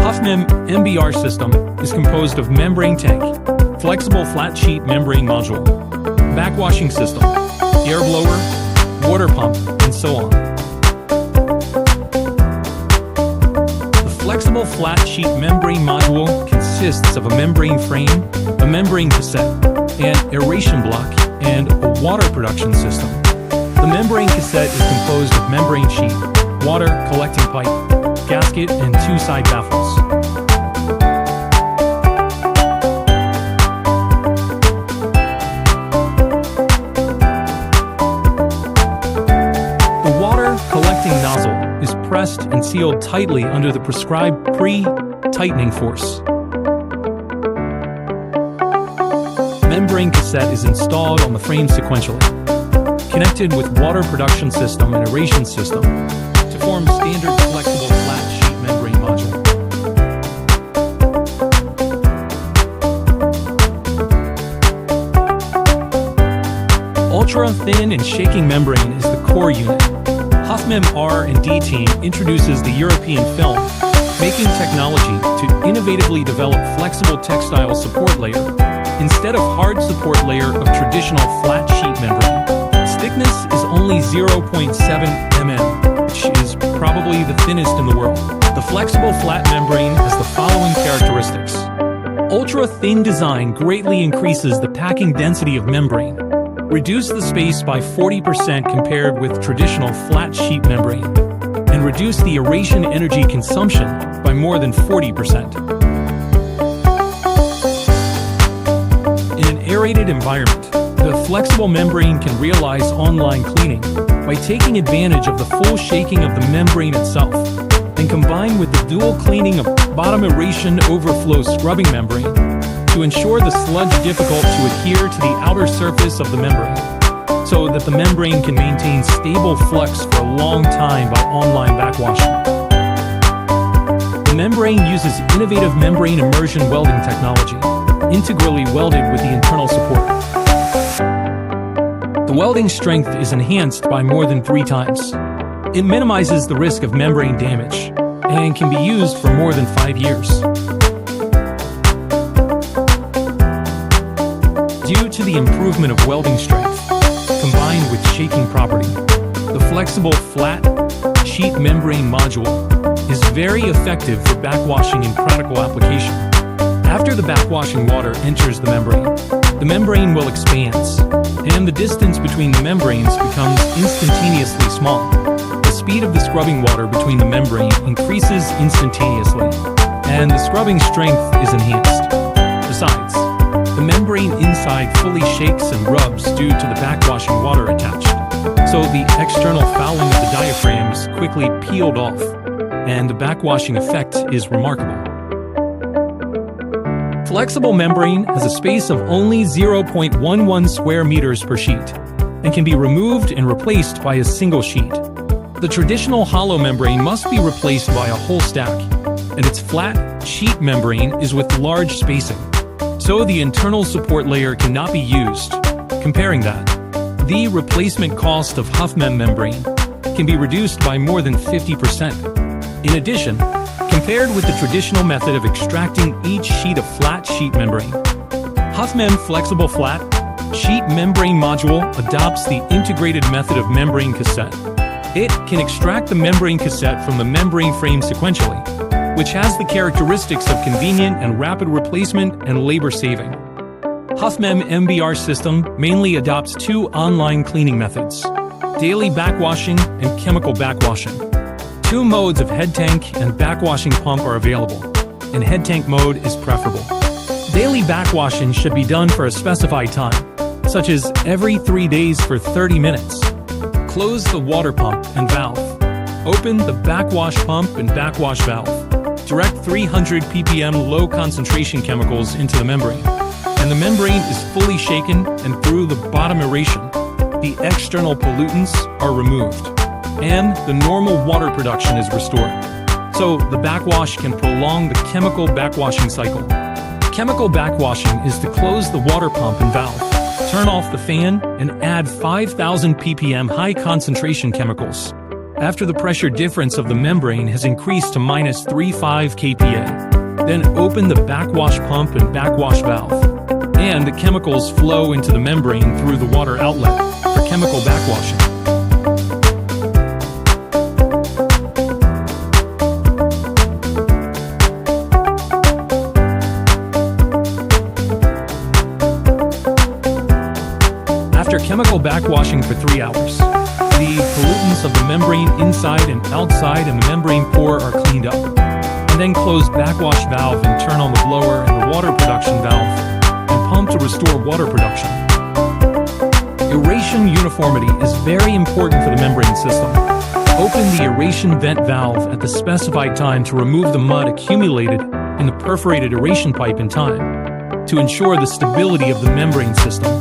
Hufmem MBR system is composed of membrane tank, flexible flat sheet membrane module, backwashing system, air blower, water pump, and so on. The flexible flat sheet membrane module consists of a membrane frame, a membrane cassette, an aeration block, and a water production system. The membrane cassette is composed of membrane sheet, water collecting pipe, gasket, and two side baffles. The water collecting nozzle is pressed and sealed tightly under the prescribed pre-tightening force. Membrane cassette is installed on the frame sequentially, connected with water production system and aeration system to form standard flexible flat sheet membrane module. Ultra thin and shaking membrane is the core unit. Hufmem R&D team introduces the European film making technology to innovatively develop flexible textile support layer instead of hard support layer of traditional flat sheet membrane. Its thickness is only 0.7 mm, which is probably the thinnest in the world. The flexible flat membrane has the following characteristics. Ultra-thin design greatly increases the packing density of membrane, reduce the space by 40% compared with traditional flat sheet membrane, and reduce the aeration energy consumption by more than 40%. Aerated environment, the flexible membrane can realize online cleaning by taking advantage of the full shaking of the membrane itself, and combined with the dual cleaning of bottom aeration overflow scrubbing membrane to ensure the sludge difficult to adhere to the outer surface of the membrane, so that the membrane can maintain stable flux for a long time by online backwashing. The membrane uses innovative membrane immersion welding technology, integrally welded with the internal support. The welding strength is enhanced by more than 3 times. It minimizes the risk of membrane damage and can be used for more than 5 years. Due to the improvement of welding strength, combined with shaking property, the flexible flat sheet membrane module is very effective for backwashing in practical application. After the backwashing water enters the membrane will expand, and the distance between the membranes becomes instantaneously small. The speed of the scrubbing water between the membrane increases instantaneously, and the scrubbing strength is enhanced. Besides, the membrane inside fully shakes and rubs due to the backwashing water attached, so the external fouling of the diaphragm is quickly peeled off, and the backwashing effect is remarkable. Flexible membrane has a space of only 0.11 square meters per sheet and can be removed and replaced by a single sheet. The traditional hollow membrane must be replaced by a whole stack, and its flat sheet membrane is with large spacing, so the internal support layer cannot be used. Comparing that, the replacement cost of Hufmem membrane can be reduced by more than 50%. In addition, compared with the traditional method of extracting each sheet of flat sheet membrane, Hufmem flexible flat sheet membrane module adopts the integrated method of membrane cassette. It can extract the membrane cassette from the membrane frame sequentially, which has the characteristics of convenient and rapid replacement and labor saving. Hufmem MBR system mainly adopts 2 online cleaning methods: daily backwashing and chemical backwashing. 2 modes of head tank and backwashing pump are available, and head tank mode is preferable. Daily backwashing should be done for a specified time, such as every 3 days for 30 minutes. Close the water pump and valve. Open the backwash pump and backwash valve. Direct 300 ppm low concentration chemicals into the membrane, and the membrane is fully shaken, and through the bottom aeration, the external pollutants are removed, and the normal water production is restored. So the backwash can prolong the chemical backwashing cycle. Chemical backwashing is to close the water pump and valve, turn off the fan, and add 5,000 ppm high concentration chemicals. After the pressure difference of the membrane has increased to -35 kPa, then open the backwash pump and backwash valve, and the chemicals flow into the membrane through the water outlet for chemical backwashing. After chemical backwashing for 3 hours, the pollutants of the membrane inside and outside and the membrane pore are cleaned up. And then close backwash valve and turn on the blower and the water production valve and pump to restore water production. Aeration uniformity is very important for the membrane system. Open the aeration vent valve at the specified time to remove the mud accumulated in the perforated aeration pipe in time to ensure the stability of the membrane system.